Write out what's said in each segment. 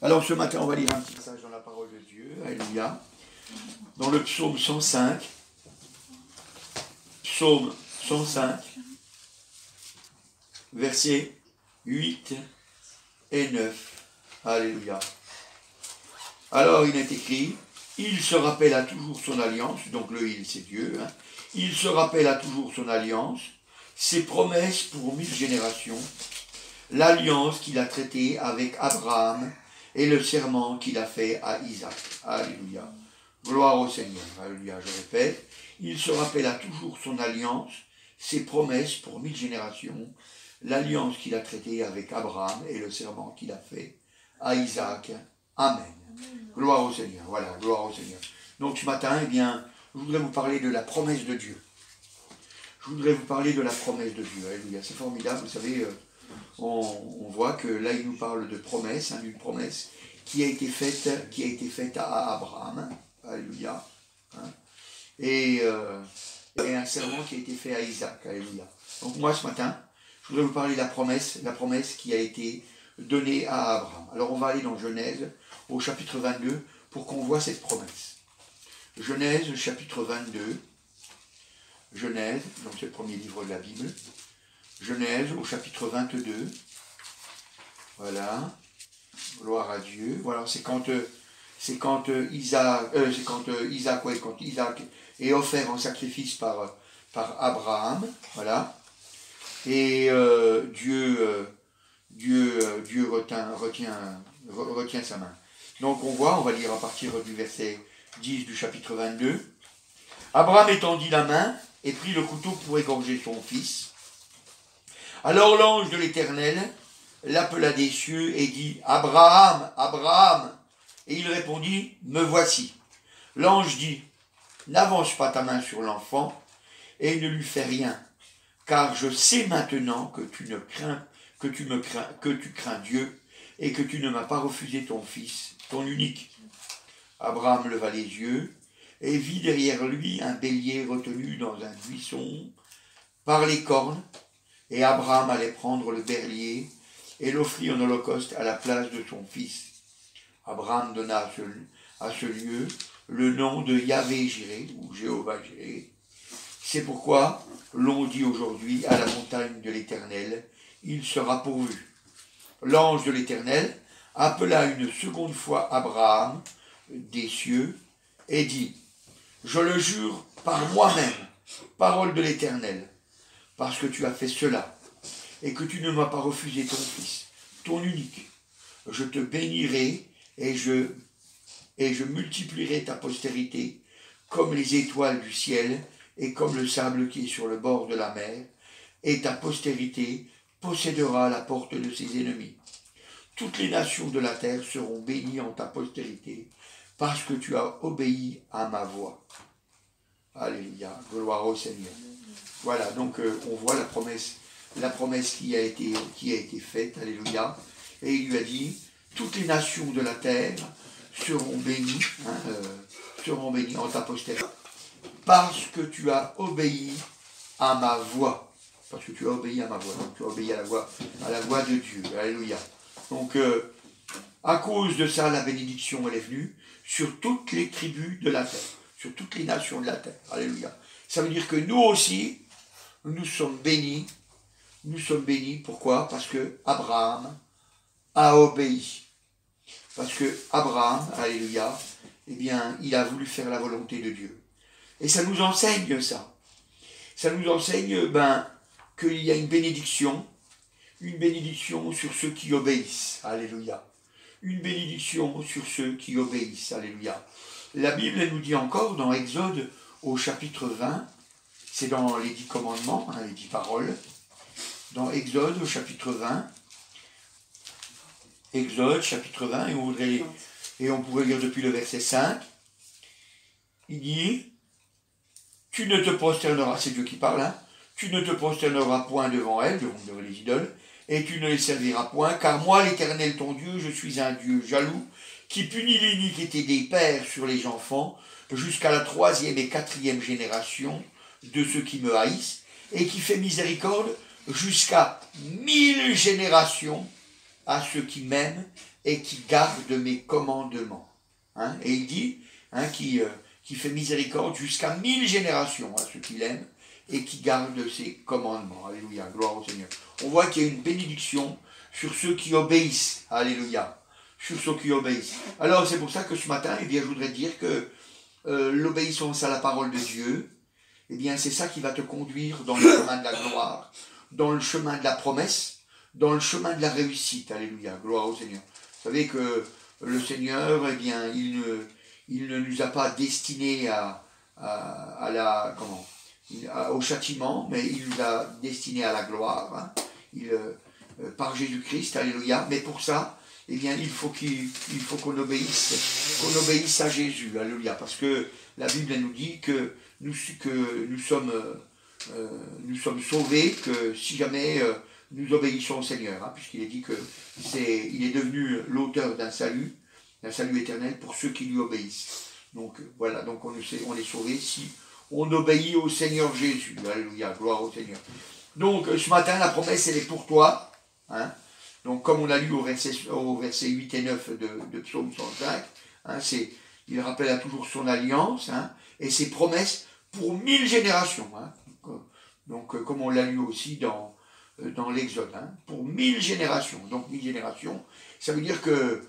Alors ce matin, on va lire un petit passage dans la parole de Dieu, alléluia, dans le psaume 105, psaume 105, versets 8 et 9, alléluia. Alors il est écrit, il se rappelle à toujours son alliance, donc le il c'est Dieu, hein. Il se rappelle à toujours son alliance, ses promesses pour 1000 générations, l'alliance qu'il a traitée avec Abraham et le serment qu'il a fait à Isaac. Alléluia. Gloire au Seigneur. Alléluia. Je répète, il se rappelle à toujours son alliance, ses promesses pour 1000 générations, l'alliance qu'il a traitée avec Abraham et le serment qu'il a fait à Isaac. Amen. Gloire au Seigneur. Voilà, gloire au Seigneur. Donc ce matin, eh bien, je voudrais vous parler de la promesse de Dieu. Je voudrais vous parler de la promesse de Dieu. Alléluia. C'est formidable, vous savez, on voit que là, il nous parle de promesse, hein, d'une promesse qui a été faite à Abraham. Alléluia. Hein, et un serment qui a été fait à Isaac. Alléluia. Donc moi, ce matin, je voudrais vous parler de la promesse qui a été donnée à Abraham. Alors on va aller dans Genèse, au chapitre 22, pour qu'on voit cette promesse. Genèse, chapitre 22. Genèse, donc c'est le premier livre de la Bible. Genèse, au chapitre 22. Voilà. Gloire à Dieu. Voilà, c'est quand Isaac est offert en sacrifice par Abraham. Voilà. Et Dieu retient sa main. Donc on va lire à partir du verset 10 du chapitre 22. Abraham étendit la main et prit le couteau pour égorger son fils. Alors l'ange de l'Éternel l'appela des cieux et dit « Abraham, Abraham !» Et il répondit « Me voici !» L'ange dit « N'avance pas ta main sur l'enfant et ne lui fais rien, car je sais maintenant que tu crains Dieu et que tu ne m'as pas refusé ton fils, ton unique. » Abraham leva les yeux et vit derrière lui un bélier retenu dans un buisson par les cornes, et Abraham allait prendre le bélier et l'offrit en holocauste à la place de son fils. Abraham donna à ce lieu le nom de Yahvé-Jiré, ou Jéhovah-Jiré. C'est pourquoi l'on dit aujourd'hui à la montagne de l'Éternel, il sera pourvu. L'ange de l'Éternel appela une seconde fois Abraham des cieux et dit, je le jure par moi-même, parole de l'Éternel, parce que tu as fait cela, et que tu ne m'as pas refusé ton fils, ton unique. Je te bénirai et je multiplierai ta postérité comme les étoiles du ciel et comme le sable qui est sur le bord de la mer, et ta postérité possédera la porte de ses ennemis. Toutes les nations de la terre seront bénies en ta postérité, parce que tu as obéi à ma voix. Alléluia, gloire au Seigneur. Voilà, donc on voit la promesse qui a été faite, alléluia. Et il lui a dit, toutes les nations de la terre seront bénies en ta postérité, parce que tu as obéi à ma voix. Parce que tu as obéi à ma voix, donc tu as obéi à la voix de Dieu, alléluia. Donc, à cause de ça, la bénédiction, elle est venue sur toutes les tribus de la terre, sur toutes les nations de la terre. Alléluia. Ça veut dire que nous aussi, nous sommes bénis. Nous sommes bénis, pourquoi? Parce que Abraham a obéi. Parce que Abraham, alléluia, eh bien, il a voulu faire la volonté de Dieu. Et ça nous enseigne ça. Ça nous enseigne, qu'il y a une bénédiction sur ceux qui obéissent. Alléluia. Une bénédiction sur ceux qui obéissent. Alléluia. La Bible elle nous dit encore dans Exode au chapitre 20, c'est dans les 10 commandements, les 10 paroles, dans Exode au chapitre 20, Exode chapitre 20, et on pourrait lire depuis le verset 5, il dit, tu ne te prosterneras, c'est Dieu qui parle, tu ne te prosterneras point devant elles, devant les idoles, et tu ne les serviras point, car moi, l'Éternel ton Dieu, je suis un Dieu jaloux, qui punit l'iniquité des pères sur les enfants, jusqu'à la 3e et 4e génération de ceux qui me haïssent, et qui fait miséricorde jusqu'à 1000 générations à ceux qui m'aiment et qui garde mes commandements. Hein, et il dit, hein, qui fait miséricorde jusqu'à 1000 générations à ceux qui l'aiment et qui gardent ses commandements. Alléluia, gloire au Seigneur. On voit qu'il y a une bénédiction sur ceux qui obéissent. Alléluia, sur ceux qui obéissent. Alors c'est pour ça que ce matin, eh bien, je voudrais dire que l'obéissance à la parole de Dieu, eh bien, c'est ça qui va te conduire dans le chemin de la gloire, dans le chemin de la promesse, dans le chemin de la réussite. Alléluia, gloire au Seigneur. Vous savez que le Seigneur, eh bien, il ne nous a pas destinés au châtiment, mais il nous a destinés à la gloire, hein, par Jésus-Christ, alléluia. Mais pour ça, eh bien, il faut qu'on obéisse à Jésus, alléluia, parce que la Bible elle nous dit que nous sommes sauvés que si jamais nous obéissons au Seigneur, hein, puisqu'il est dit que il est devenu l'auteur d'un salut éternel pour ceux qui lui obéissent. Donc voilà, donc on est sauvés si on obéit au Seigneur Jésus. Alléluia, gloire au Seigneur. Donc ce matin, la promesse, elle est pour toi. Hein. Donc comme on l'a lu au verset 8 et 9 de Psaume 105, hein, il rappelle toujours son alliance, hein, et ses promesses pour 1000 générations. Hein. Donc comme on l'a lu aussi dans l'Exode, hein, pour 1000 générations. Donc 1000 générations, ça veut dire que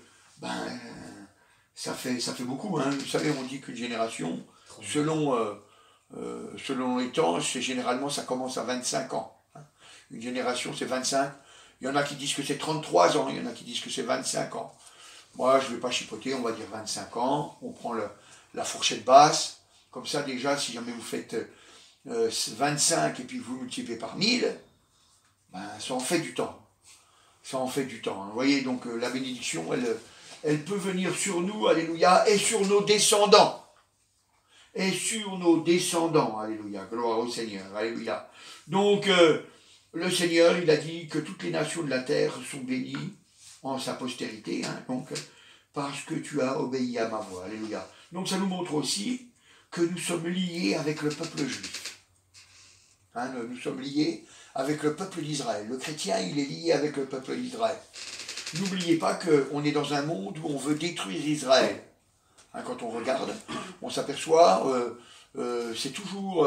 ça fait beaucoup. Hein. Vous savez, on dit qu'une génération, selon les temps, généralement ça commence à 25 ans. Hein. Une génération, c'est 25. Il y en a qui disent que c'est 33 ans, il y en a qui disent que c'est 25 ans. Moi, je ne vais pas chipoter, on va dire 25 ans. On prend la fourchette basse. Comme ça, déjà, si jamais vous faites 25 et puis vous multipliez par 1000, ça en fait du temps. Ça en fait du temps. Hein. Vous voyez, donc la bénédiction, elle peut venir sur nous, alléluia, et sur nos descendants. Et sur nos descendants, alléluia, gloire au Seigneur, alléluia. Donc, le Seigneur, il a dit que toutes les nations de la terre sont bénies en sa postérité, hein, donc, parce que tu as obéi à ma voix, alléluia. Donc, ça nous montre aussi que nous sommes liés avec le peuple juif. Hein, nous sommes liés avec le peuple d'Israël. Le chrétien, il est lié avec le peuple d'Israël. N'oubliez pas qu'on est dans un monde où on veut détruire Israël. Hein, quand on regarde, on s'aperçoit, c'est toujours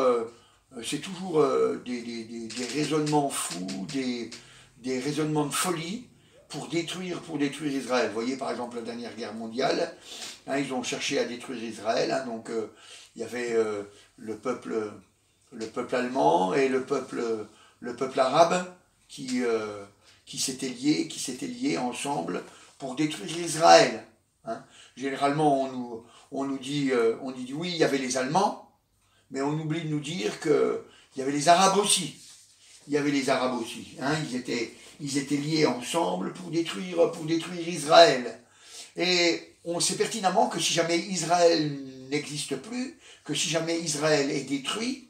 des raisonnements fous, des raisonnements de folie pour détruire Israël. Vous voyez par exemple la dernière guerre mondiale, hein, ils ont cherché à détruire Israël, hein, donc il y avait le peuple allemand et le peuple arabe qui s'étaient liés ensemble pour détruire Israël. Hein. Généralement, on nous dit oui, il y avait les Allemands, mais on oublie de nous dire qu'il y avait les Arabes aussi. Il y avait les Arabes aussi. Hein. Ils étaient liés ensemble pour détruire Israël. Et on sait pertinemment que si jamais Israël n'existe plus, que si jamais Israël est détruit,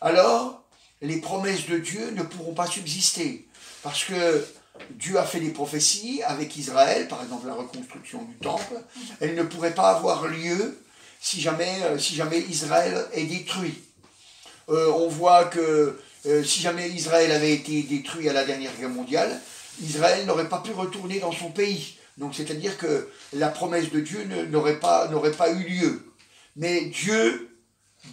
alors les promesses de Dieu ne pourront pas subsister. Parce que Dieu a fait des prophéties avec Israël, par exemple la reconstruction du temple, elle ne pourrait pas avoir lieu si jamais Israël est détruit. On voit que si jamais Israël avait été détruit à la dernière guerre mondiale, Israël n'aurait pas pu retourner dans son pays. Donc c'est-à-dire que la promesse de Dieu n'aurait pas eu lieu. Mais Dieu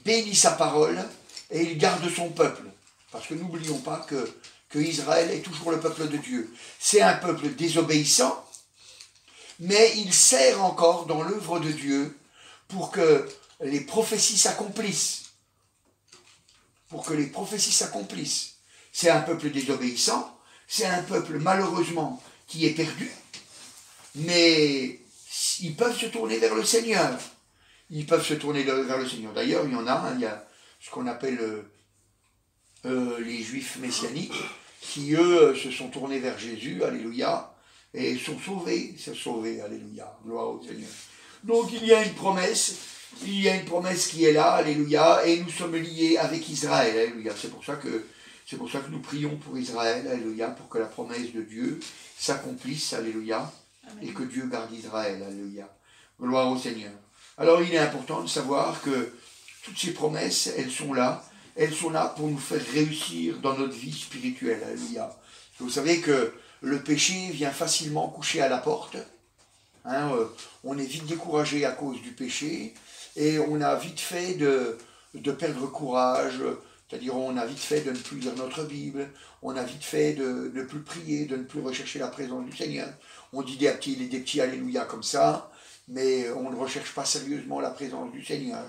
bénit sa parole et il garde son peuple. Parce que n'oublions pas que Israël est toujours le peuple de Dieu. C'est un peuple désobéissant, mais il sert encore dans l'œuvre de Dieu pour que les prophéties s'accomplissent. Pour que les prophéties s'accomplissent. C'est un peuple désobéissant, c'est un peuple malheureusement qui est perdu, mais ils peuvent se tourner vers le Seigneur. Ils peuvent se tourner vers le Seigneur. D'ailleurs, il y en a, hein, il y a ce qu'on appelle les Juifs messianiques, qui eux se sont tournés vers Jésus, alléluia, et sont sauvés, alléluia, gloire au Seigneur. Donc il y a une promesse qui est là, alléluia, et nous sommes liés avec Israël, alléluia. C'est pour ça que nous prions pour Israël, alléluia, pour que la promesse de Dieu s'accomplisse, alléluia, et que Dieu garde Israël, alléluia. Gloire au Seigneur. Alors il est important de savoir que toutes ces promesses, elles sont là pour nous faire réussir dans notre vie spirituelle, alléluia. Vous savez que le péché vient facilement coucher à la porte, Hein, on est vite découragé à cause du péché et on a vite fait de perdre courage, c'est-à-dire on a vite fait de ne plus lire notre Bible, on a vite fait de ne plus prier, de ne plus rechercher la présence du Seigneur. On dit des petits alléluia comme ça, mais on ne recherche pas sérieusement la présence du Seigneur.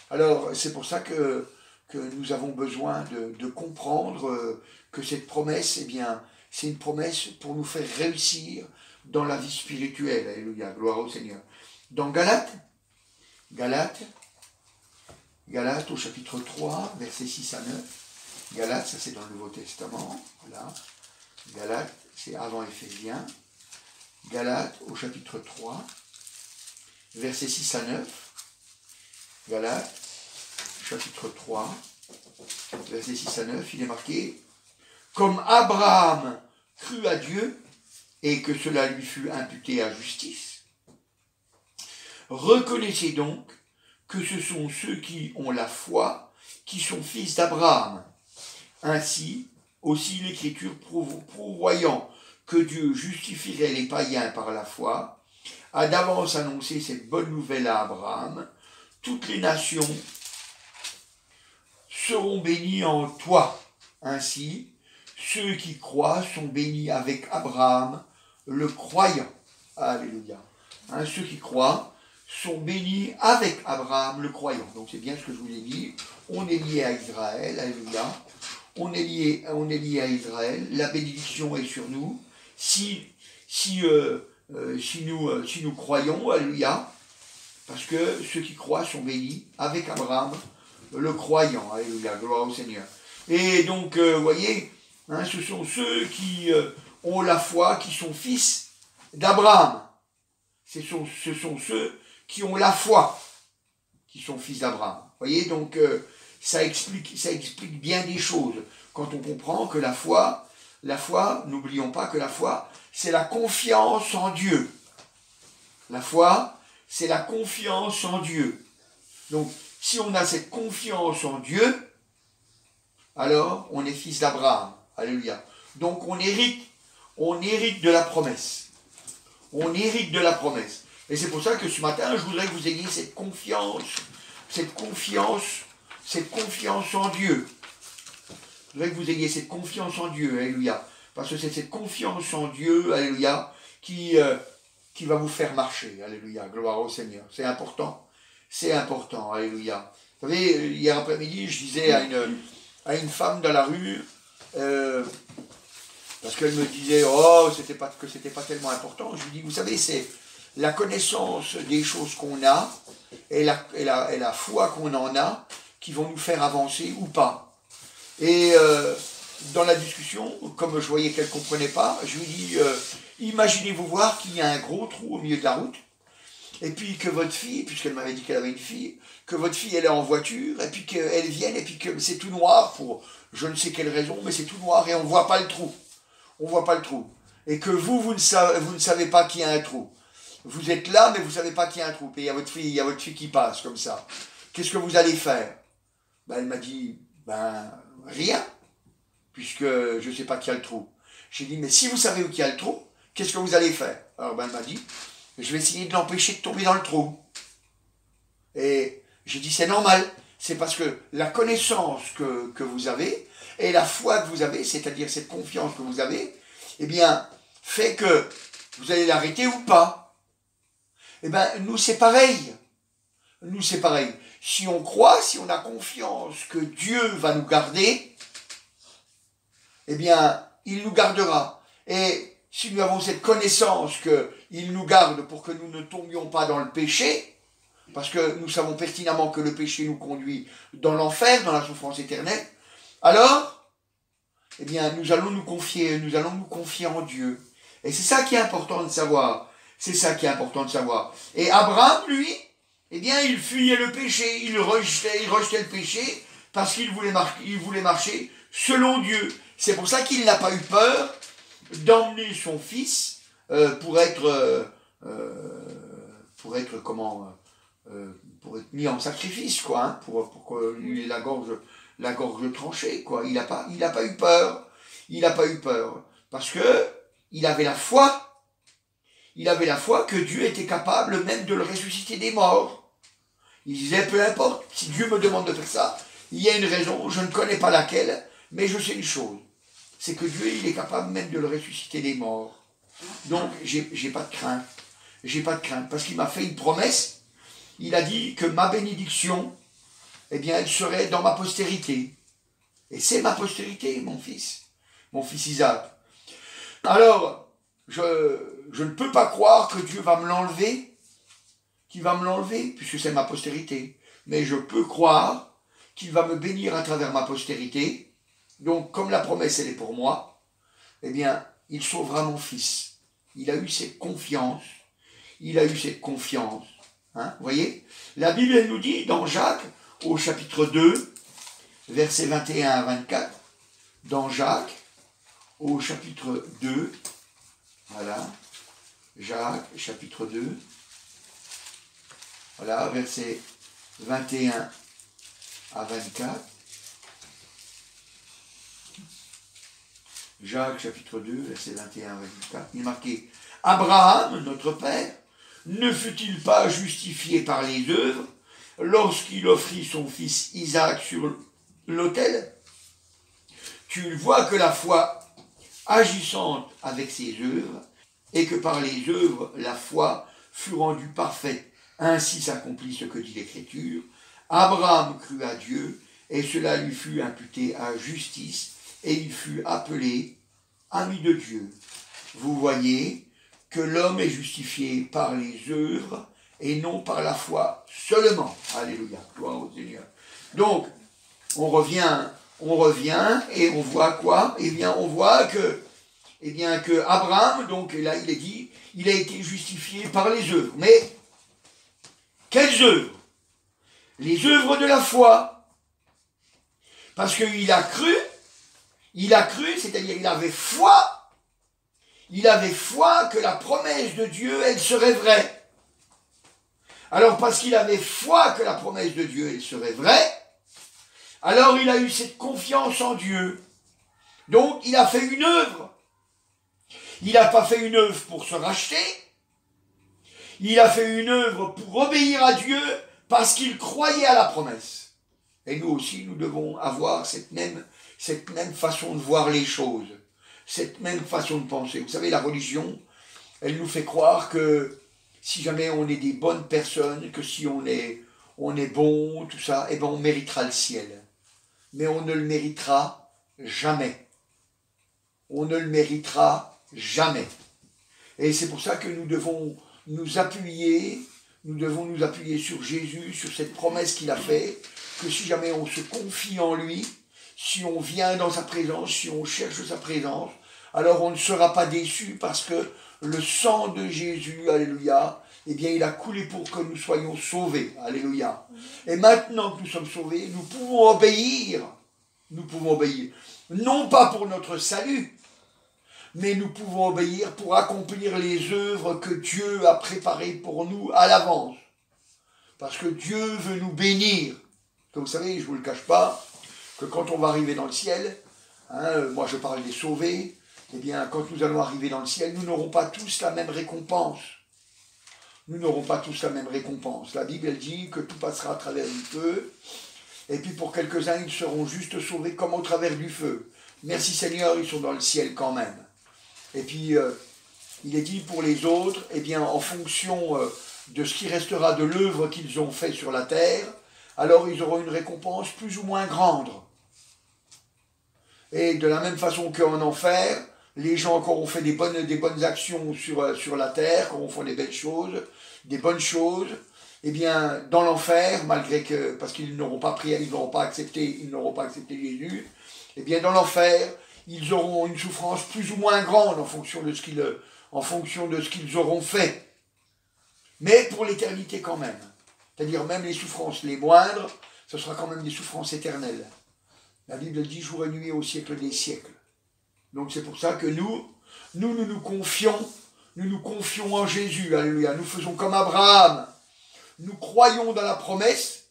Alors c'est pour ça que nous avons besoin de comprendre que cette promesse, eh bien, c'est une promesse pour nous faire réussir dans la vie spirituelle. Alléluia, gloire au Seigneur. Dans Galates au chapitre 3, versets 6 à 9. Galates, ça c'est dans le Nouveau Testament. Voilà. Galates, c'est avant Éphésiens. Galates au chapitre 3, versets 6 à 9. Galates, chapitre 3, versets 6 à 9, il est marqué « Comme Abraham crut à Dieu, et que cela lui fut imputé à justice, reconnaissez donc que ce sont ceux qui ont la foi qui sont fils d'Abraham. Ainsi, aussi l'Écriture prévoyant que Dieu justifierait les païens par la foi, a d'avance annoncé cette bonne nouvelle à Abraham. Toutes les nations seront bénies en toi. Ainsi, ceux qui croient sont bénis avec Abraham, le croyant. Alléluia. Hein, ceux qui croient sont bénis avec Abraham, le croyant. Donc c'est bien ce que je vous ai dit. On est lié à Israël. Alléluia. On est lié à Israël. La bénédiction est sur nous. Si nous croyons, alléluia, parce que ceux qui croient sont bénis avec Abraham, le croyant. Alléluia, gloire au Seigneur. Et donc, vous voyez, hein, ce sont ceux qui ont la foi, qui sont fils d'Abraham. Ce sont ceux qui ont la foi, qui sont fils d'Abraham. Vous voyez, donc, ça explique bien des choses. Quand on comprend que la foi, n'oublions pas que la foi, c'est la confiance en Dieu. La foi, c'est la confiance en Dieu. Donc, si on a cette confiance en Dieu, alors on est fils d'Abraham. Alléluia. Donc, on hérite de la promesse. On hérite de la promesse. Et c'est pour ça que ce matin, je voudrais que vous ayez cette confiance en Dieu. Je voudrais que vous ayez cette confiance en Dieu, alléluia. Parce que c'est cette confiance en Dieu, alléluia, qui va vous faire marcher, alléluia. Gloire au Seigneur. C'est important, alléluia. Vous savez, hier après-midi, je disais à une femme dans la rue, parce qu'elle me disait, que c'était pas tellement important. Je lui dis, vous savez, c'est la connaissance des choses qu'on a et la foi qu'on en a qui vont nous faire avancer ou pas. Et dans la discussion, comme je voyais qu'elle ne comprenait pas, je lui dis, imaginez-vous voir qu'il y a un gros trou au milieu de la route, et puis que votre fille, puisqu'elle m'avait dit qu'elle avait une fille, que votre fille elle est en voiture, et puis qu'elle vienne, et puis que c'est tout noir pour je ne sais quelle raison, mais c'est tout noir et on ne voit pas le trou. On ne voit pas le trou. Et que vous ne savez pas qu'il y a un trou. Vous êtes là, mais vous ne savez pas qu'il y a un trou. Et il y a votre fille qui passe comme ça. Qu'est-ce que vous allez faire? Elle m'a dit, rien, puisque je ne sais pas qu'il y a le trou. J'ai dit, mais si vous savez où il y a le trou, qu'est-ce que vous allez faire? Alors elle m'a dit, je vais essayer de l'empêcher de tomber dans le trou. Et j'ai dit, c'est normal. C'est parce que la connaissance que vous avez et la foi que vous avez, c'est-à-dire cette confiance que vous avez, eh bien, fait que vous allez l'arrêter ou pas. Eh bien, nous, c'est pareil. Nous, c'est pareil. Si on croit, si on a confiance que Dieu va nous garder, eh bien, il nous gardera. Et si nous avons cette connaissance qu'il nous garde pour que nous ne tombions pas dans le péché, parce que nous savons pertinemment que le péché nous conduit dans l'enfer, dans la souffrance éternelle, alors, eh bien, nous allons nous confier en Dieu. Et c'est ça qui est important de savoir. C'est ça qui est important de savoir. Et Abraham, lui, eh bien, il fuyait le péché, il rejetait le péché, parce qu'il voulait marcher selon Dieu. C'est pour ça qu'il n'a pas eu peur d'emmener son fils pour être mis en sacrifice, quoi, hein, pour qu'il ait la gorge tranchée, quoi. Il n'a pas eu peur. Il n'a pas eu peur. Parce que il avait la foi. il avait la foi que Dieu était capable même de le ressusciter des morts. Il disait, peu importe, si Dieu me demande de faire ça, il y a une raison, je ne connais pas laquelle, mais je sais une chose, c'est que Dieu, il est capable même de le ressusciter des morts. Donc, j'ai pas de crainte. J'ai pas de crainte, parce qu'il m'a fait une promesse. Il a dit que ma bénédiction, eh bien, elle serait dans ma postérité. Et c'est ma postérité, mon fils Isaac. Alors, je ne peux pas croire que Dieu va me l'enlever, qu'il va me l'enlever, puisque c'est ma postérité. Mais je peux croire qu'il va me bénir à travers ma postérité. Donc, comme la promesse, elle est pour moi, eh bien, il sauvera mon fils. Il a eu cette confiance. Il a eu cette confiance. Hein, vous voyez? La Bible, elle nous dit, dans Jacques, au chapitre 2, versets 21 à 24, dans Jacques, au chapitre 2, voilà, Jacques, chapitre 2, voilà, versets 21 à 24, Jacques, chapitre 2, versets 21 à 24, il est marqué, Abraham, notre père, ne fut-il pas justifié par les œuvres lorsqu'il offrit son fils Isaac sur l'autel? Tu vois que la foi agissante avec ses œuvres, et que par les œuvres, la foi fut rendue parfaite. Ainsi s'accomplit ce que dit l'Écriture. Abraham crut à Dieu, et cela lui fut imputé à justice, et il fut appelé ami de Dieu. Vous voyez que l'homme est justifié par les œuvres, et non par la foi seulement. Alléluia, gloire au Seigneur. Donc, on revient et on voit quoi? Eh bien, on voit que Abraham, donc là il est dit, il a été justifié par les œuvres. Mais, quelles œuvres? Les œuvres de la foi. Parce qu'il a cru, c'est-à-dire il avait foi que la promesse de Dieu, elle serait vraie. Alors, parce qu'il avait foi que la promesse de Dieu, elle serait vraie, alors il a eu cette confiance en Dieu. Donc, il a fait une œuvre. Il n'a pas fait une œuvre pour se racheter. Il a fait une œuvre pour obéir à Dieu parce qu'il croyait à la promesse. Et nous aussi, nous devons avoir cette même façon de voir les choses, cette même façon de penser. Vous savez, la religion, elle nous fait croire que si jamais on est des bonnes personnes, que si on est bon, tout ça, eh ben on méritera le ciel. Mais on ne le méritera jamais. On ne le méritera jamais. Et c'est pour ça que nous devons nous appuyer sur Jésus, sur cette promesse qu'il a faite, que si jamais on se confie en lui, si on vient dans sa présence, si on cherche sa présence, alors on ne sera pas déçu parce que le sang de Jésus, alléluia, eh bien il a coulé pour que nous soyons sauvés, alléluia. Et maintenant que nous sommes sauvés, nous pouvons obéir, non pas pour notre salut, mais nous pouvons obéir pour accomplir les œuvres que Dieu a préparées pour nous à l'avance. Parce que Dieu veut nous bénir. Comme vous savez, je ne vous le cache pas, que quand on va arriver dans le ciel, moi je parle des sauvés, eh bien quand nous allons arriver dans le ciel, nous n'aurons pas tous la même récompense. Nous n'aurons pas tous la même récompense. La Bible, elle dit que tout passera à travers du feu, et puis pour quelques-uns, ils seront juste sauvés comme au travers du feu. Merci Seigneur, ils sont dans le ciel quand même. Et puis, il est dit pour les autres, eh bien, en fonction de ce qui restera de l'œuvre qu'ils ont fait sur la terre, alors ils auront une récompense plus ou moins grande. Et de la même façon qu'en enfer, les gens qui auront fait des bonnes actions sur la terre, qui auront fait des belles choses, des bonnes choses, eh bien, dans l'enfer, malgré que, parce qu'ils n'auront pas accepté Jésus, eh bien, dans l'enfer, ils auront une souffrance plus ou moins grande en fonction de ce qu'ils auront fait. Mais pour l'éternité quand même. C'est-à-dire même les souffrances les moindres, ce sera quand même des souffrances éternelles. La Bible dit jour et nuit au siècle des siècles. Donc c'est pour ça que nous nous confions en Jésus. Alléluia. Nous faisons comme Abraham. Nous croyons dans la promesse.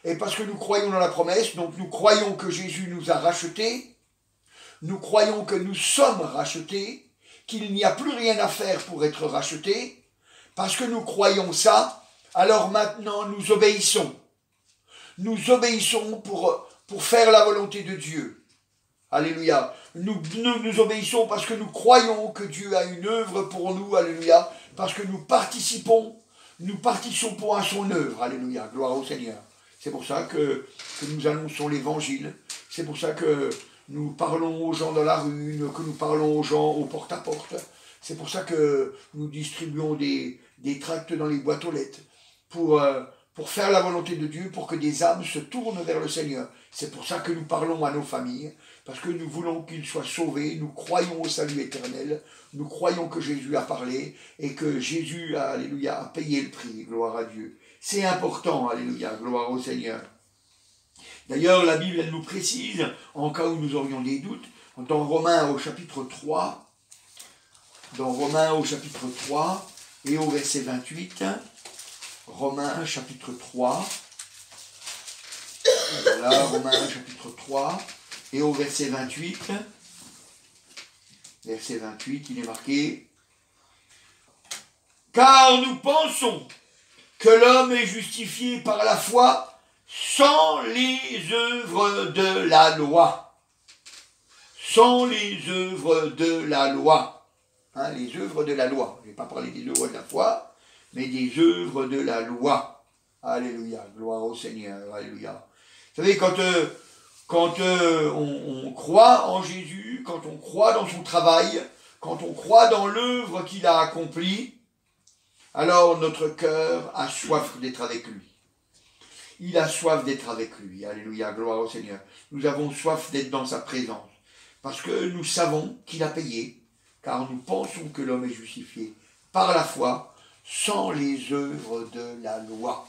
Et parce que nous croyons dans la promesse, donc nous croyons que Jésus nous a rachetés. Nous croyons que nous sommes rachetés, qu'il n'y a plus rien à faire pour être racheté, parce que nous croyons ça, alors maintenant nous obéissons. Nous obéissons pour faire la volonté de Dieu. Alléluia. Nous obéissons parce que nous croyons que Dieu a une œuvre pour nous. Alléluia. Parce que nous participons à son œuvre. Alléluia. Gloire au Seigneur. C'est pour ça que nous annonçons l'évangile. C'est pour ça que nous parlons aux gens dans la rue, que nous parlons aux gens au porte-à-porte. C'est pour ça que nous distribuons des tracts dans les boîtes aux lettres pour faire la volonté de Dieu, pour que des âmes se tournent vers le Seigneur. C'est pour ça que nous parlons à nos familles, parce que nous voulons qu'ils soient sauvés, nous croyons au salut éternel, nous croyons que Jésus a parlé, et que Jésus, alléluia, a payé le prix, gloire à Dieu. C'est important, alléluia, gloire au Seigneur. D'ailleurs, la Bible, elle nous précise, en cas où nous aurions des doutes, dans Romains au chapitre 3, et au verset 28, Romains chapitre 3, voilà, Romains chapitre 3, et au verset 28, il est marqué « Car nous pensons que l'homme est justifié par la foi sans les œuvres de la loi. » Sans les œuvres de la loi. Hein, les œuvres de la loi. Je ne vais pas parler des œuvres de la foi, mais des œuvres de la loi. Alléluia. Gloire au Seigneur. Alléluia. Vous savez, quand on croit en Jésus, quand on croit dans son travail, quand on croit dans l'œuvre qu'il a accomplie, alors notre cœur a soif d'être avec lui. Il a soif d'être avec lui. Alléluia, gloire au Seigneur. Nous avons soif d'être dans sa présence. Parce que nous savons qu'il a payé, car nous pensons que l'homme est justifié par la foi, sans les œuvres de la loi.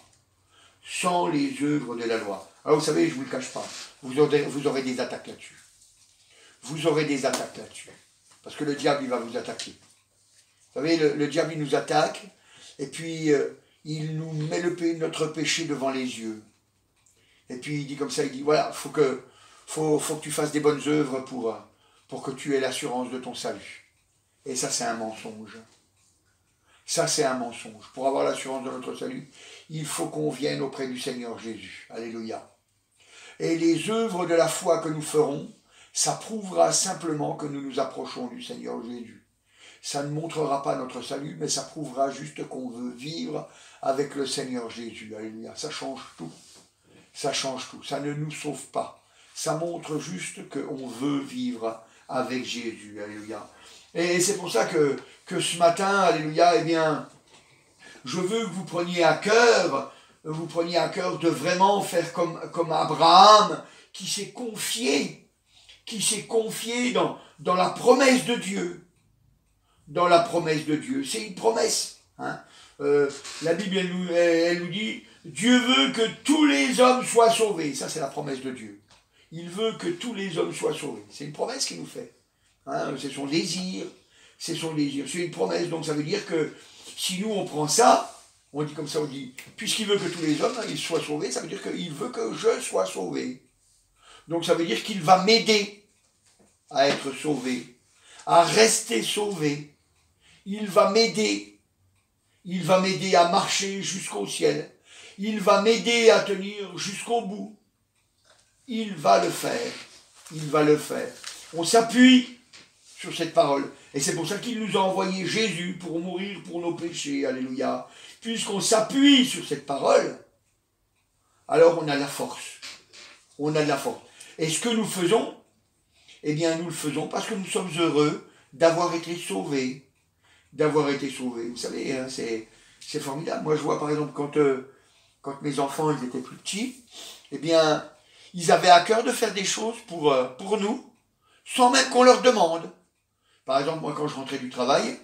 Sans les œuvres de la loi. Alors vous savez, je ne vous le cache pas, vous aurez des attaques là-dessus. Vous aurez des attaques là-dessus. Parce que le diable, il va vous attaquer. Vous savez, le diable, il nous attaque, et puis il nous met notre péché devant les yeux. Et puis il dit comme ça, il dit, voilà, faut que tu fasses des bonnes œuvres pour que tu aies l'assurance de ton salut. Et ça, c'est un mensonge. Ça, c'est un mensonge. Pour avoir l'assurance de notre salut, il faut qu'on vienne auprès du Seigneur Jésus. Alléluia. Et les œuvres de la foi que nous ferons, ça prouvera simplement que nous nous approchons du Seigneur Jésus. Ça ne montrera pas notre salut, mais ça prouvera juste qu'on veut vivre avec le Seigneur Jésus. Alléluia. Ça change tout. Ça change tout. Ça ne nous sauve pas. Ça montre juste qu'on veut vivre avec Jésus. Alléluia. Et c'est pour ça que ce matin, alléluia, eh bien, je veux que vous preniez à cœur de vraiment faire comme Abraham, qui s'est confié dans la promesse de Dieu. Dans la promesse de Dieu. C'est une promesse. Hein. La Bible, elle nous dit, Dieu veut que tous les hommes soient sauvés. Ça, c'est la promesse de Dieu. Il veut que tous les hommes soient sauvés. C'est une promesse qu'il nous fait. Hein, c'est son désir. C'est son désir. C'est une promesse. Donc, ça veut dire que si nous, on prend ça, on dit comme ça, on dit, puisqu'il veut que tous les hommes ils soient sauvés, ça veut dire qu'il veut que je sois sauvé. Donc, ça veut dire qu'il va m'aider à être sauvé, à rester sauvé. Il va m'aider. Il va m'aider à marcher jusqu'au ciel. Il va m'aider à tenir jusqu'au bout. Il va le faire. Il va le faire. On s'appuie sur cette parole. Et c'est pour ça qu'il nous a envoyé Jésus pour mourir pour nos péchés. Alléluia. Puisqu'on s'appuie sur cette parole, alors on a la force. On a de la force. Et ce que nous faisons, eh bien nous le faisons parce que nous sommes heureux d'avoir été sauvés. D'avoir été sauvés. Vous savez, hein, c'est formidable. Moi je vois par exemple quand mes enfants ils étaient plus petits, eh bien ils avaient à cœur de faire des choses pour nous, sans même qu'on leur demande. Par exemple, moi quand je rentrais du travail,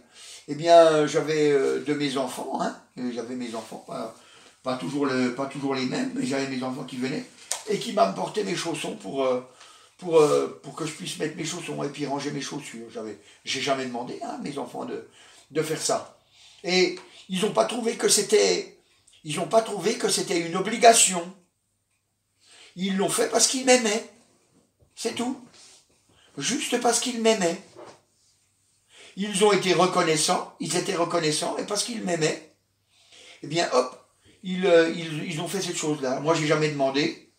eh bien j'avais de mes enfants, hein, j'avais mes enfants, pas toujours les mêmes, mais j'avais mes enfants qui venaient et qui m'apportaient mes chaussons pour que je puisse mettre mes chaussons et puis ranger mes chaussures. J'ai jamais demandé à mes enfants de faire ça. Et ils n'ont pas trouvé que c'était une obligation. Ils l'ont fait parce qu'ils m'aimaient. C'est tout. Juste parce qu'ils m'aimaient. ils ont été reconnaissants, ils étaient reconnaissants, et parce qu'ils m'aimaient, eh bien, hop, ils ont fait cette chose-là. Moi, j'ai jamais demandé,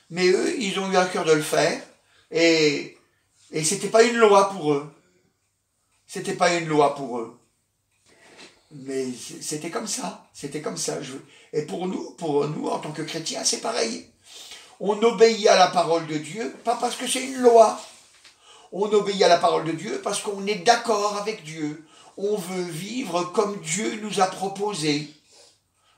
mais eux, ils ont eu à cœur de le faire, et c'était pas une loi pour eux. C'était pas une loi pour eux. Mais c'était comme ça, c'était comme ça. Et pour nous, en tant que chrétiens, c'est pareil. On obéit à la parole de Dieu, pas parce que c'est une loi. On obéit à la parole de Dieu parce qu'on est d'accord avec Dieu. On veut vivre comme Dieu nous a proposé.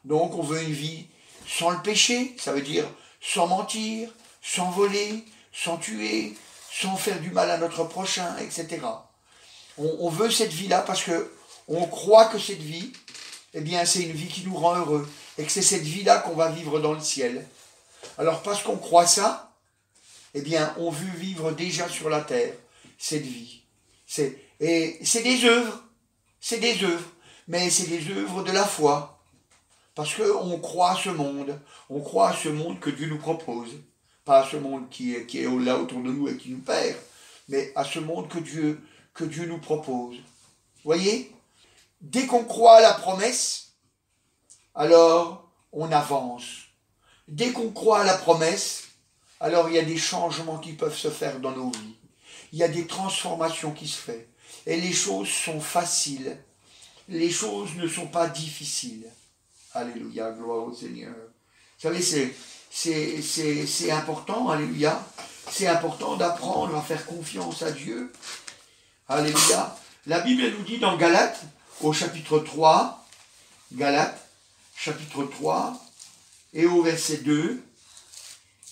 Donc on veut une vie sans le péché, ça veut dire sans mentir, sans voler, sans tuer, sans faire du mal à notre prochain, etc. On veut cette vie-là parce que on croit que cette vie, eh bien, c'est une vie qui nous rend heureux et que c'est cette vie-là qu'on va vivre dans le ciel. Alors, parce qu'on croit ça, eh bien, on veut vivre déjà sur la terre cette vie. Et c'est des œuvres, mais c'est des œuvres de la foi. Parce qu'on croit à ce monde, que Dieu nous propose. Pas à ce monde qui est là autour de nous et qui nous perd, mais à ce monde que Dieu nous propose. Voyez ? Dès qu'on croit à la promesse, alors on avance. Dès qu'on croit à la promesse, alors il y a des changements qui peuvent se faire dans nos vies. Il y a des transformations qui se font. Et les choses sont faciles. Les choses ne sont pas difficiles. Alléluia, gloire au Seigneur. Vous savez, c'est important, alléluia. C'est important d'apprendre à faire confiance à Dieu. Alléluia. La Bible nous dit dans Galates, au chapitre 3, Galates, chapitre 3, et au verset 2,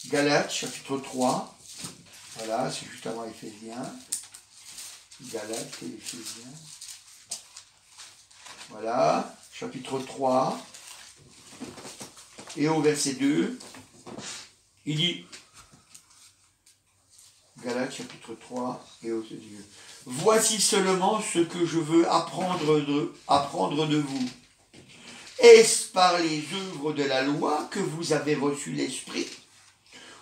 Galates, chapitre 3, voilà, c'est juste avant Éphésiens, Galates et Éphésiens, voilà, chapitre 3, et au verset 2, il dit, Galates, chapitre 3, et au verset 2, voici seulement ce que je veux apprendre de vous. Est-ce par les œuvres de la loi que vous avez reçu l'Esprit,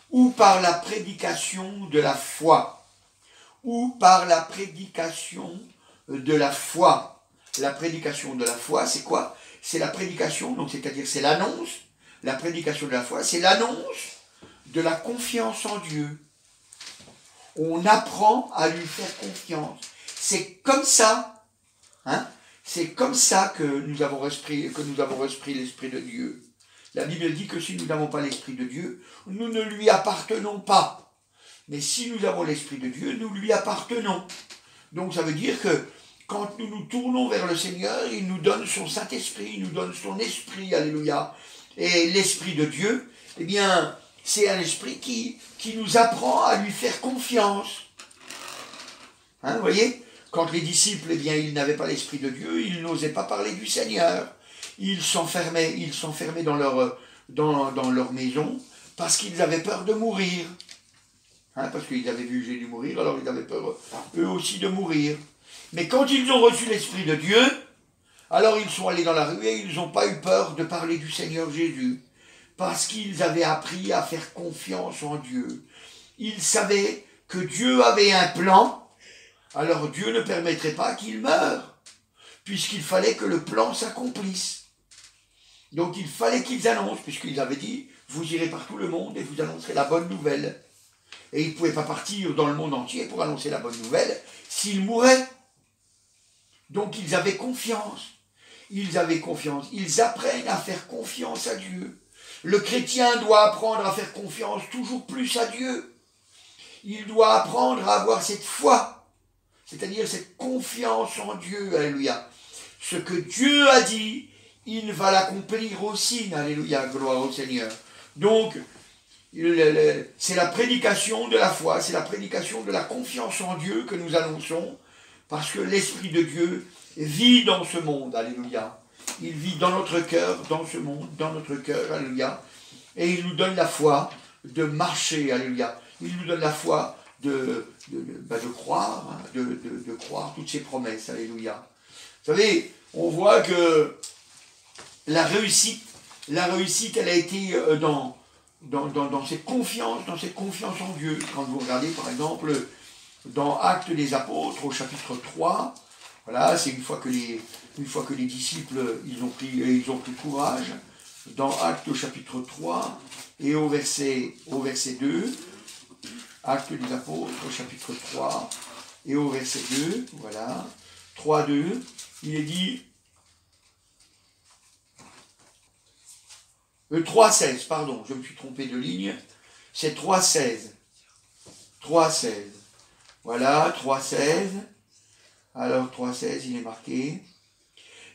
ou par la prédication de la foi? Ou par la prédication de la foi? La prédication de la foi, c'est quoi? C'est la prédication, donc c'est-à-dire c'est l'annonce. La prédication de la foi, c'est l'annonce de la confiance en Dieu. On apprend à lui faire confiance. C'est comme ça, hein? C'est comme ça que nous avons l'esprit de Dieu. La Bible dit que si nous n'avons pas l'Esprit de Dieu, nous ne lui appartenons pas. Mais si nous avons l'Esprit de Dieu, nous lui appartenons. Donc ça veut dire que quand nous nous tournons vers le Seigneur, il nous donne son Saint-Esprit, il nous donne son Esprit, alléluia. Et l'Esprit de Dieu, eh bien, c'est un esprit qui nous apprend à lui faire confiance. Hein, vous voyez ? Quand les disciples, eh bien, ils n'avaient pas l'Esprit de Dieu, ils n'osaient pas parler du Seigneur. Ils s'enfermaient dans leur maison parce qu'ils avaient peur de mourir. Hein, parce qu'ils avaient vu Jésus mourir, alors ils avaient peur eux aussi de mourir. Mais quand ils ont reçu l'Esprit de Dieu, alors ils sont allés dans la rue et ils n'ont pas eu peur de parler du Seigneur Jésus. Parce qu'ils avaient appris à faire confiance en Dieu. Ils savaient que Dieu avait un plan, alors Dieu ne permettrait pas qu'ils meurent, puisqu'il fallait que le plan s'accomplisse. Donc il fallait qu'ils annoncent, puisqu'ils avaient dit, vous irez par tout le monde et vous annoncerez la bonne nouvelle. Et ils ne pouvaient pas partir dans le monde entier pour annoncer la bonne nouvelle s'ils mouraient. Donc ils avaient confiance. Ils apprennent à faire confiance à Dieu. Le chrétien doit apprendre à faire confiance toujours plus à Dieu. Il doit apprendre à avoir cette foi, c'est-à-dire cette confiance en Dieu, alléluia. Ce que Dieu a dit, il va l'accomplir aussi, alléluia, gloire au Seigneur. Donc, c'est la prédication de la foi, c'est la prédication de la confiance en Dieu que nous annonçons, parce que l'Esprit de Dieu vit dans ce monde, alléluia. Il vit dans notre cœur, dans ce monde, dans notre cœur, alléluia. Et il nous donne la foi de marcher, alléluia. Il nous donne la foi de croire, hein, de croire toutes ses promesses, alléluia. Vous savez, on voit que la réussite, elle a été dans cette confiance en Dieu. Quand vous regardez, par exemple, dans Actes des Apôtres, au chapitre 3, Voilà, c'est une fois que les disciples, ils ont pris courage, dans Actes au chapitre 3 et au verset 2, Actes des Apôtres au chapitre 3 et au verset 2, voilà, 3, 2, il est dit, 3,16, pardon, je me suis trompé de ligne, c'est 3,16, 3,16, voilà, 3,16, alors 3,16, il est marqué,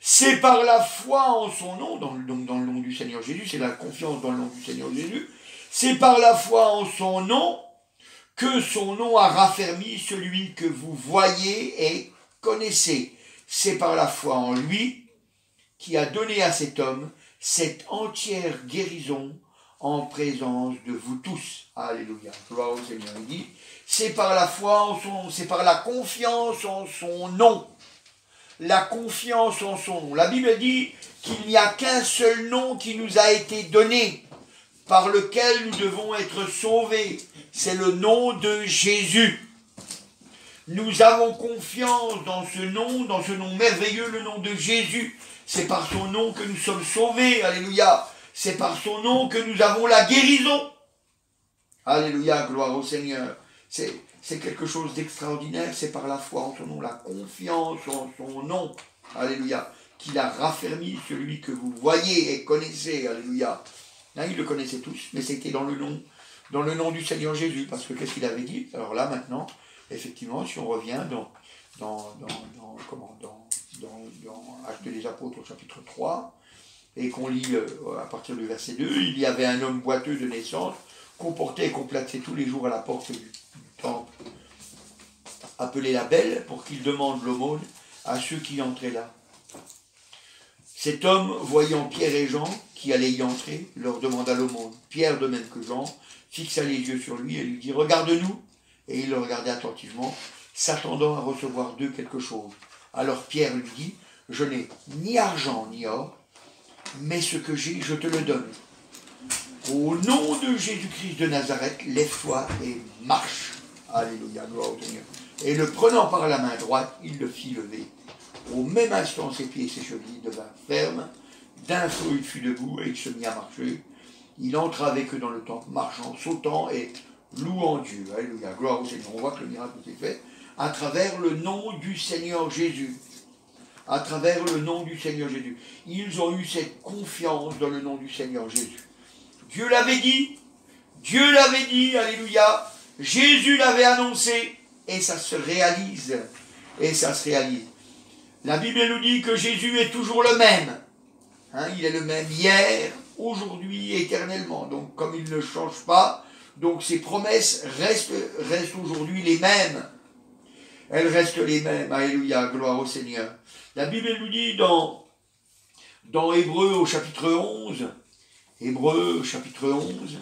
c'est par la foi en son nom, dans le nom du Seigneur Jésus, c'est la confiance dans le nom du Seigneur Jésus, c'est par la foi en son nom que son nom a raffermi celui que vous voyez et connaissez. C'est par la foi en lui qui a donné à cet homme cette entière guérison en présence de vous tous. Alléluia. Gloire au Seigneur. Il dit, c'est par la foi en son nom, c'est par la confiance en son nom. La confiance en son nom. La Bible dit qu'il n'y a qu'un seul nom qui nous a été donné, par lequel nous devons être sauvés. C'est le nom de Jésus. Nous avons confiance dans ce nom merveilleux, le nom de Jésus. C'est par son nom que nous sommes sauvés. Alléluia. C'est par son nom que nous avons la guérison. Alléluia, gloire au Seigneur. C'est quelque chose d'extraordinaire. C'est par la foi en son nom, la confiance en son nom. Alléluia. Qu'il a raffermi celui que vous voyez et connaissez. Alléluia. Là, ils le connaissaient tous, mais c'était dans le nom du Seigneur Jésus. Parce que qu'est-ce qu'il avait dit? Alors là, maintenant, effectivement, si on revient dans Actes des Apôtres au chapitre 3, et qu'on lit à partir du verset 2, il y avait un homme boiteux de naissance, qu'on portait et qu'on plaçait tous les jours à la porte du temple, appelé la Belle, pour qu'il demande l'aumône à ceux qui entraient là. Cet homme, voyant Pierre et Jean qui allaient y entrer, leur demanda l'aumône. Pierre, de même que Jean, fixa les yeux sur lui et lui dit « Regarde-nous !» Et il le regardait attentivement, s'attendant à recevoir d'eux quelque chose. Alors Pierre lui dit « Je n'ai ni argent ni or, mais ce que j'ai, je te le donne. Au nom de Jésus-Christ de Nazareth, lève-toi et marche. » Alléluia, gloire au Seigneur. Et le prenant par la main droite, il le fit lever. Au même instant, ses pieds et ses chevilles devinrent fermes. D'un saut, il fut debout et il se mit à marcher. Il entra avec eux dans le temple, marchant, sautant et louant Dieu. Alléluia, gloire au Seigneur. On voit que le miracle s'est fait à travers le nom du Seigneur Jésus. À travers le nom du Seigneur Jésus. Ils ont eu cette confiance dans le nom du Seigneur Jésus. Dieu l'avait dit, alléluia. Jésus l'avait annoncé, et ça se réalise. Et ça se réalise. La Bible nous dit que Jésus est toujours le même. Hein, il est le même hier, aujourd'hui, éternellement. Donc, comme il ne change pas, donc ses promesses restent aujourd'hui les mêmes. Elles restent les mêmes. Alléluia, gloire au Seigneur. La Bible nous dit dans Hébreux au chapitre 11, Hébreux chapitre 11,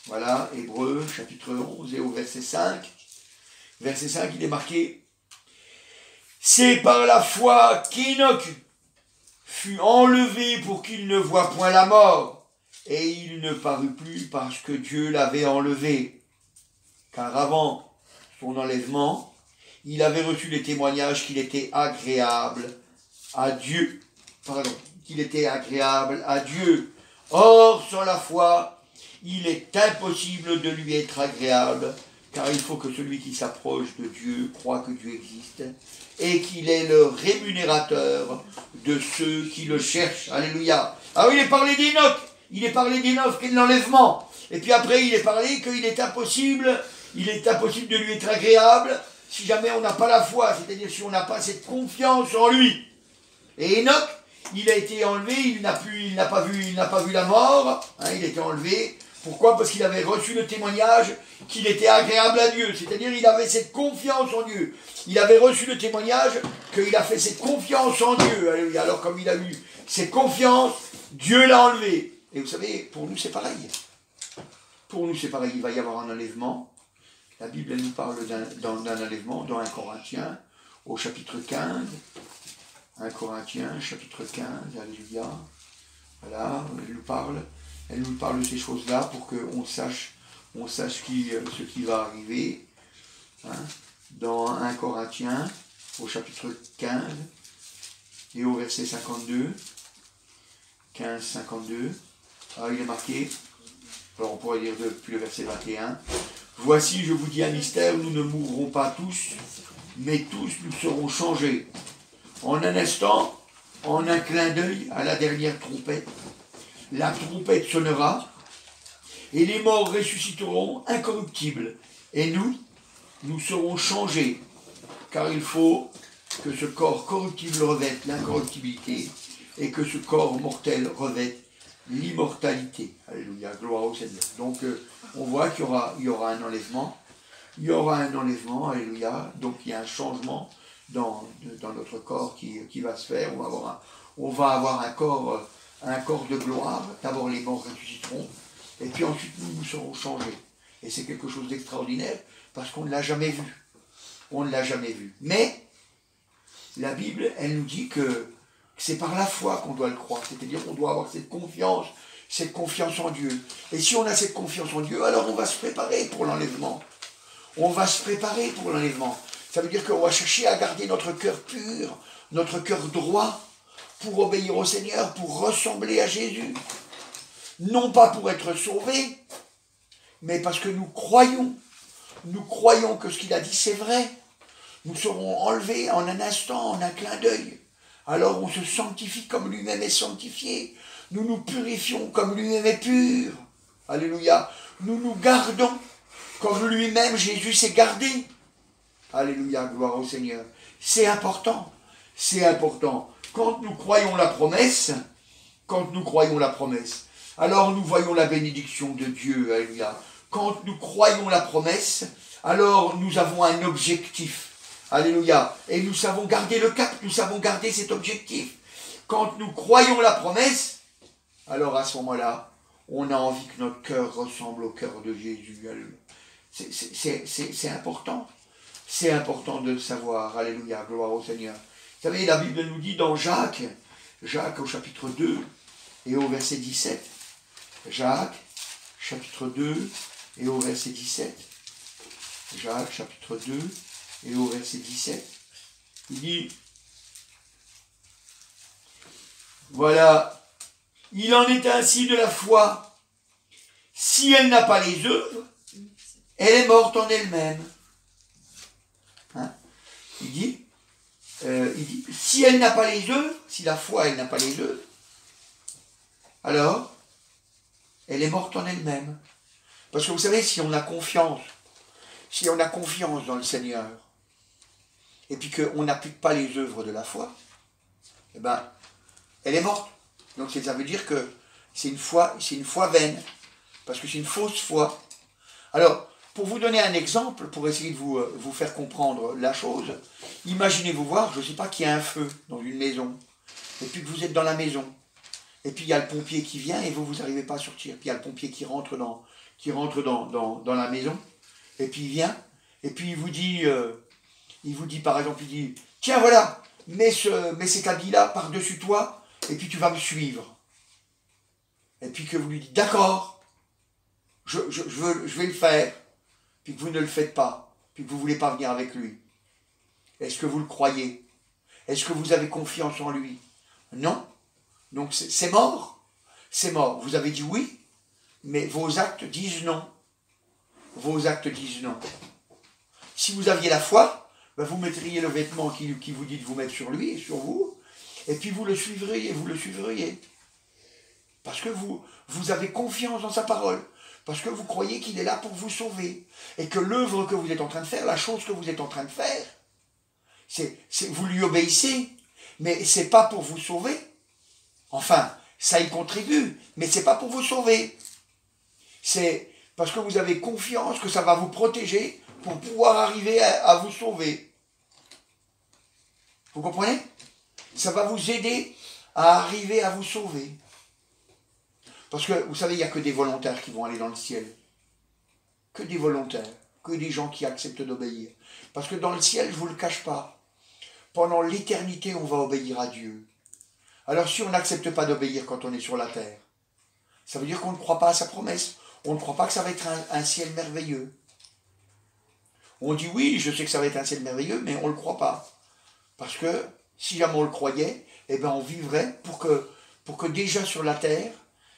voilà, Hébreux chapitre 11 et au verset 5, il est marqué « C'est par la foi qu'Enoch fut enlevé pour qu'il ne voie point la mort, et il ne parut plus parce que Dieu l'avait enlevé. Car avant son enlèvement, il avait reçu les témoignages qu'il était agréable à Dieu. Or, sans la foi, il est impossible de lui être agréable, car il faut que celui qui s'approche de Dieu croit que Dieu existe et qu'il est le rémunérateur de ceux qui le cherchent. Alléluia. Alors il est parlé d'Enoch, qui est de l'enlèvement. Et puis après il est parlé qu'il est impossible de lui être agréable si jamais on n'a pas la foi, c'est-à-dire si on n'a pas cette confiance en lui. Et Enoch, il a été enlevé, il n'a pas vu la mort, hein, il a été enlevé. Pourquoi? Parce qu'il avait reçu le témoignage qu'il était agréable à Dieu. C'est-à-dire il avait cette confiance en Dieu. Il avait reçu le témoignage qu'il a fait cette confiance en Dieu. Alors comme il a eu cette confiance, Dieu l'a enlevé. Et vous savez, pour nous c'est pareil. Pour nous c'est pareil, il va y avoir un enlèvement. La Bible elle nous parle d'un enlèvement dans 1 Corinthiens au chapitre 15. 1 Corinthiens chapitre 15, alléluia. Voilà, elle nous parle de ces choses-là pour qu'on sache ce qui va arriver. Hein. Dans 1 Corinthiens, au chapitre 15 et au verset 52. 15, 52. Ah, il est marqué, alors on pourrait lire depuis le verset 21. Voici, je vous dis un mystère, nous ne mourrons pas tous, mais tous nous serons changés. En un instant, en un clin d'œil, à la dernière trompette, la trompette sonnera, et les morts ressusciteront incorruptibles. Et nous serons changés, car il faut que ce corps corruptible revête l'incorruptibilité, et que ce corps mortel revête l'immortalité. Alléluia, gloire au Seigneur. Donc, on voit qu'il y aura un enlèvement. Il y aura un enlèvement, alléluia. Donc, il y a un changement dans notre corps qui va se faire. On va avoir un corps de gloire. D'abord, les morts ressusciteront. Et puis ensuite, nous serons changés. Et c'est quelque chose d'extraordinaire parce qu'on ne l'a jamais vu. On ne l'a jamais vu. Mais, la Bible, elle nous dit que c'est par la foi qu'on doit le croire, c'est-à-dire qu'on doit avoir cette confiance en Dieu. Et si on a cette confiance en Dieu, alors on va se préparer pour l'enlèvement. On va se préparer pour l'enlèvement. Ça veut dire qu'on va chercher à garder notre cœur pur, notre cœur droit, pour obéir au Seigneur, pour ressembler à Jésus. Non pas pour être sauvés, mais parce que nous croyons que ce qu'il a dit c'est vrai. Nous serons enlevés en un instant, en un clin d'œil. Alors on se sanctifie comme lui-même est sanctifié. Nous nous purifions comme lui-même est pur. Alléluia. Nous nous gardons comme lui-même Jésus s'est gardé. Alléluia, gloire au Seigneur. C'est important. C'est important. Quand nous croyons la promesse, alors nous voyons la bénédiction de Dieu. Alléluia. Quand nous croyons la promesse, alors nous avons un objectif. Alléluia. Et nous savons garder le cap, nous savons garder cet objectif. Quand nous croyons la promesse, alors à ce moment-là, on a envie que notre cœur ressemble au cœur de Jésus. C'est important. C'est important de le savoir. Alléluia, gloire au Seigneur. Vous savez, la Bible nous dit dans Jacques au chapitre 2 et au verset 17. Jacques, chapitre 2 et au verset 17. Jacques, chapitre 2 et au verset 17. Il dit, voilà, il en est ainsi de la foi. Si elle n'a pas les œuvres, elle est morte en elle-même. Hein? Il dit, si elle n'a pas les œuvres, si la foi elle n'a pas les œuvres, alors elle est morte en elle-même. Parce que vous savez, si on a confiance dans le Seigneur, et puis qu'on n'applique pas les œuvres de la foi, eh ben, elle est morte. Donc ça veut dire que c'est une foi vaine, parce que c'est une fausse foi. Alors, pour vous donner un exemple, pour essayer de vous faire comprendre la chose, imaginez-vous voir, je ne sais pas, qu'il y a un feu dans une maison, et puis que vous êtes dans la maison, et puis il y a le pompier qui vient, et vous n'arrivez pas à sortir, puis il y a le pompier qui rentre dans la maison, et puis il vient, et puis il vous dit par exemple, il dit, tiens voilà, mets cet habit-là par-dessus toi, et puis tu vas me suivre. Et puis que vous lui dites, d'accord, je vais le faire, puis que vous ne le faites pas, puis que vous ne voulez pas venir avec lui. Est-ce que vous le croyez? Est-ce que vous avez confiance en lui? Non. Donc c'est mort. C'est mort. Vous avez dit oui, mais vos actes disent non. Vos actes disent non. Si vous aviez la foi, ben vous mettriez le vêtement qui vous dit de vous mettre sur lui et sur vous, et puis vous le suivriez. Parce que vous avez confiance dans sa parole. Parce que vous croyez qu'il est là pour vous sauver. Et que l'œuvre que vous êtes en train de faire, la chose que vous êtes en train de faire, vous lui obéissez, mais ce n'est pas pour vous sauver. Enfin, ça y contribue, mais ce n'est pas pour vous sauver. C'est parce que vous avez confiance que ça va vous protéger pour pouvoir arriver à vous sauver. Vous comprenez? Ça va vous aider à arriver à vous sauver. Parce que, vous savez, il n'y a que des volontaires qui vont aller dans le ciel. Que des volontaires, que des gens qui acceptent d'obéir. Parce que dans le ciel, je ne vous le cache pas, pendant l'éternité, on va obéir à Dieu. Alors si on n'accepte pas d'obéir quand on est sur la terre, ça veut dire qu'on ne croit pas à sa promesse. On ne croit pas que ça va être un ciel merveilleux. On dit oui, je sais que ça va être un ciel merveilleux, mais on ne le croit pas. Parce que si jamais on le croyait, eh ben on vivrait pour que déjà sur la terre,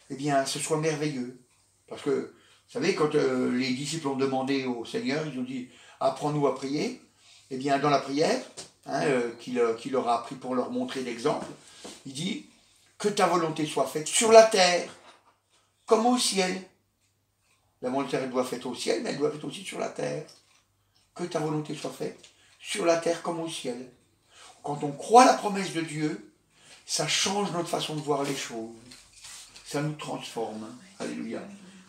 eh bien, ce soit merveilleux. Parce que, vous savez, quand les disciples ont demandé au Seigneur, ils ont dit, apprends-nous à prier, eh bien, dans la prière, hein, qu'il leur a appris pour leur montrer l'exemple, il dit, que ta volonté soit faite sur la terre, comme au ciel. La volonté doit être faite au ciel, mais elle doit être faite aussi sur la terre. Que ta volonté soit faite sur la terre comme au ciel. Quand on croit la promesse de Dieu, ça change notre façon de voir les choses. Ça nous transforme. Alléluia.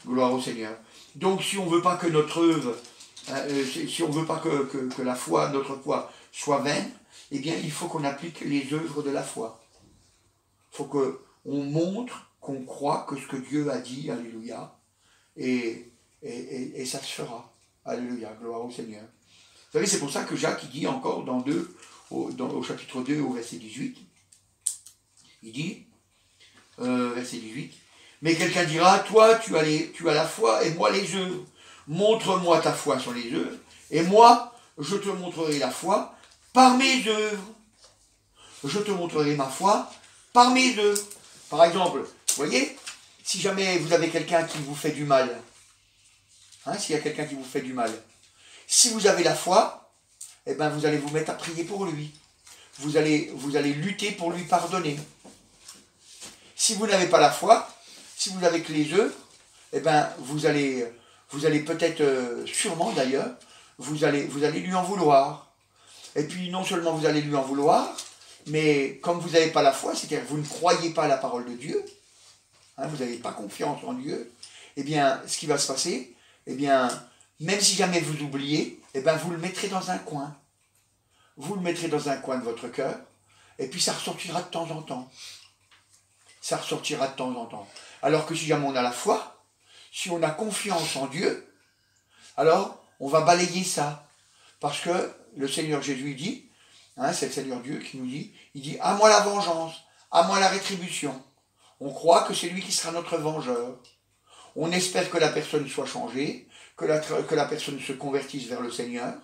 Gloire au Seigneur. Donc si on ne veut pas que notre œuvre, si on ne veut pas que la foi, notre foi, soit vaine, eh bien il faut qu'on applique les œuvres de la foi. Il faut qu'on montre qu'on croit que ce que Dieu a dit, alléluia, et ça se fera. Alléluia, gloire au Seigneur. Vous savez, c'est pour ça que Jacques il dit encore au chapitre 2, au verset 18, il dit, verset 18, mais quelqu'un dira, toi tu as la foi et moi les œuvres. Montre-moi ta foi sur les œuvres, et moi je te montrerai la foi par mes œuvres. Je te montrerai ma foi par mes œuvres. Par exemple, vous voyez, si jamais vous avez quelqu'un qui vous fait du mal, hein, s'il y a quelqu'un qui vous fait du mal, si vous avez la foi, eh ben vous allez vous mettre à prier pour lui. Vous allez lutter pour lui pardonner. Si vous n'avez pas la foi, si vous n'avez que les œuvres, eh ben vous allez peut-être, sûrement d'ailleurs, vous allez lui en vouloir. Et puis non seulement vous allez lui en vouloir, mais comme vous n'avez pas la foi, c'est-à-dire que vous ne croyez pas à la parole de Dieu, hein, vous n'avez pas confiance en Dieu, eh bien ce qui va se passer, eh bien même si jamais vous oubliez, eh bien vous le mettrez dans un coin. Vous le mettrez dans un coin de votre cœur, et puis ça ressortira de temps en temps. Ça ressortira de temps en temps. Alors que si jamais on a la foi, si on a confiance en Dieu, alors on va balayer ça. Parce que le Seigneur Jésus dit, hein, c'est le Seigneur Dieu qui nous dit, il dit, à moi la vengeance, à moi la rétribution. On croit que c'est lui qui sera notre vengeur. On espère que la personne soit changée, que la personne se convertisse vers le Seigneur.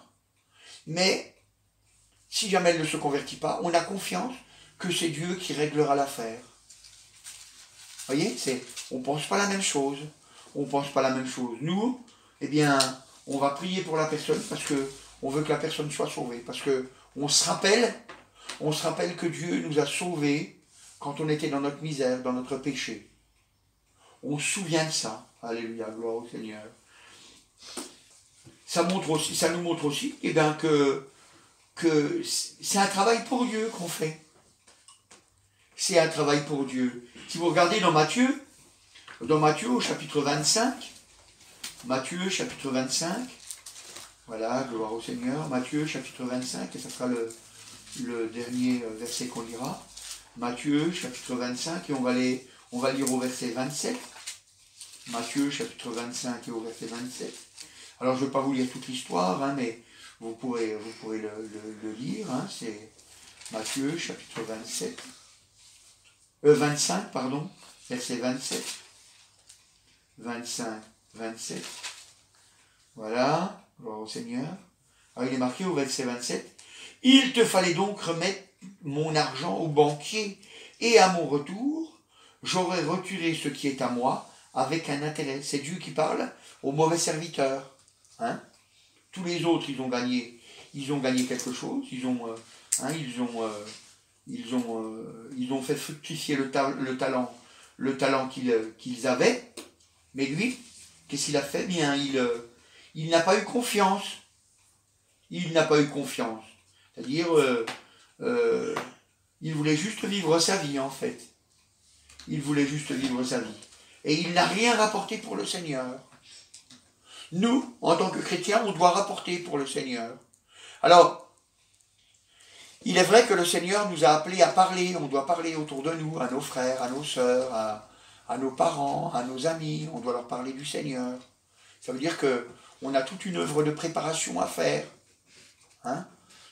Mais si jamais elle ne se convertit pas, on a confiance que c'est Dieu qui réglera l'affaire. Vous voyez, on ne pense pas la même chose. On ne pense pas la même chose. Nous, eh bien, on va prier pour la personne parce qu'on veut que la personne soit sauvée. Parce qu'on se rappelle que Dieu nous a sauvés quand on était dans notre misère, dans notre péché. On se souvient de ça. Alléluia, gloire au Seigneur. Ça nous montre aussi eh bien, que c'est un travail pour Dieu qu'on fait. C'est un travail pour Dieu. Si vous regardez dans Matthieu au chapitre 25, Matthieu chapitre 25, voilà, gloire au Seigneur, Matthieu chapitre 25, et ça sera le dernier verset qu'on lira. Matthieu chapitre 25, et on va lire au verset 27. Matthieu chapitre 25 et au verset 27. Alors je ne vais pas vous lire toute l'histoire, hein, mais vous pourrez le lire, hein, c'est Matthieu chapitre 25, pardon, verset 27. 25, 27. Voilà, gloire au Seigneur. Alors il est marqué au verset 27. Il te fallait donc remettre mon argent au banquier, et à mon retour, j'aurais retiré ce qui est à moi avec un intérêt. C'est Dieu qui parle aux mauvais serviteurs. Hein? Tous les autres, ils ont gagné quelque chose, ils ont fait fructifier le talent qu'ils avaient, mais lui, qu'est-ce qu'il a fait? Bien, il n'a pas eu confiance. Il n'a pas eu confiance. C'est-à-dire, il voulait juste vivre sa vie, en fait. Il voulait juste vivre sa vie. Et il n'a rien rapporté pour le Seigneur. Nous, en tant que chrétiens, on doit rapporter pour le Seigneur. Alors, il est vrai que le Seigneur nous a appelés à parler. On doit parler autour de nous, à nos frères, à nos sœurs, à nos parents, à nos amis. On doit leur parler du Seigneur. Ça veut dire qu'on a toute une œuvre de préparation à faire. Hein?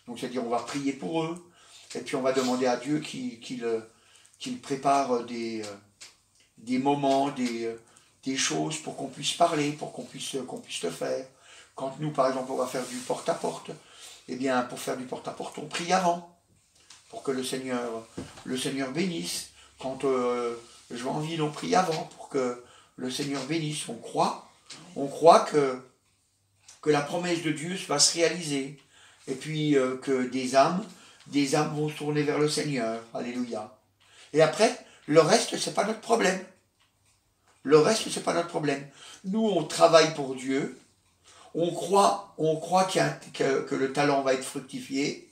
Donc, c'est-à-dire on va prier pour eux. Et puis, on va demander à Dieu qu'il prépare des moments, des choses pour qu'on puisse parler, pour qu'on puisse le faire. Quand nous, par exemple, on va faire du porte-à-porte, eh bien, pour faire du porte-à-porte, on prie avant. pour que le Seigneur bénisse. Quand Joanville ont prié avant, pour que le Seigneur bénisse. On croit que la promesse de Dieu va se réaliser. Et puis que des âmes vont se tourner vers le Seigneur. Alléluia. Et après, le reste, c'est pas notre problème. Le reste, c'est pas notre problème. Nous, on travaille pour Dieu. On croit que le talent va être fructifié.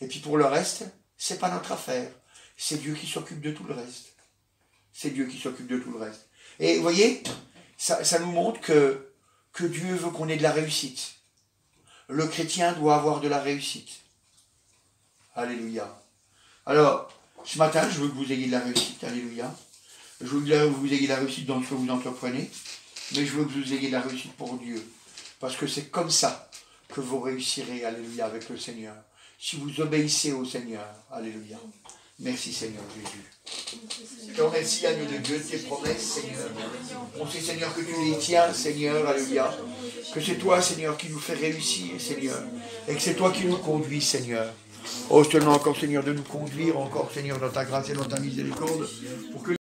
Et puis pour le reste, c'est pas notre affaire. C'est Dieu qui s'occupe de tout le reste. C'est Dieu qui s'occupe de tout le reste. Et vous voyez, ça nous montre que Dieu veut qu'on ait de la réussite. Le chrétien doit avoir de la réussite. Alléluia. Alors, ce matin, je veux que vous ayez de la réussite. Alléluia. Je veux que vous ayez de la réussite dans ce que vous entreprenez. Mais je veux que vous ayez de la réussite pour Dieu. Parce que c'est comme ça que vous réussirez, alléluia, avec le Seigneur. Si vous obéissez au Seigneur. Alléluia. Merci Seigneur Jésus. Je te remercie, agneau de Dieu, de tes promesses, Seigneur. On sait, Seigneur, que tu les tiens, Seigneur, alléluia. Que c'est toi, Seigneur, qui nous fait réussir, Seigneur. Et que c'est toi qui nous conduis, Seigneur. Oh, je te demande encore, Seigneur, de nous conduire encore, Seigneur, dans ta grâce et dans ta miséricorde, pour que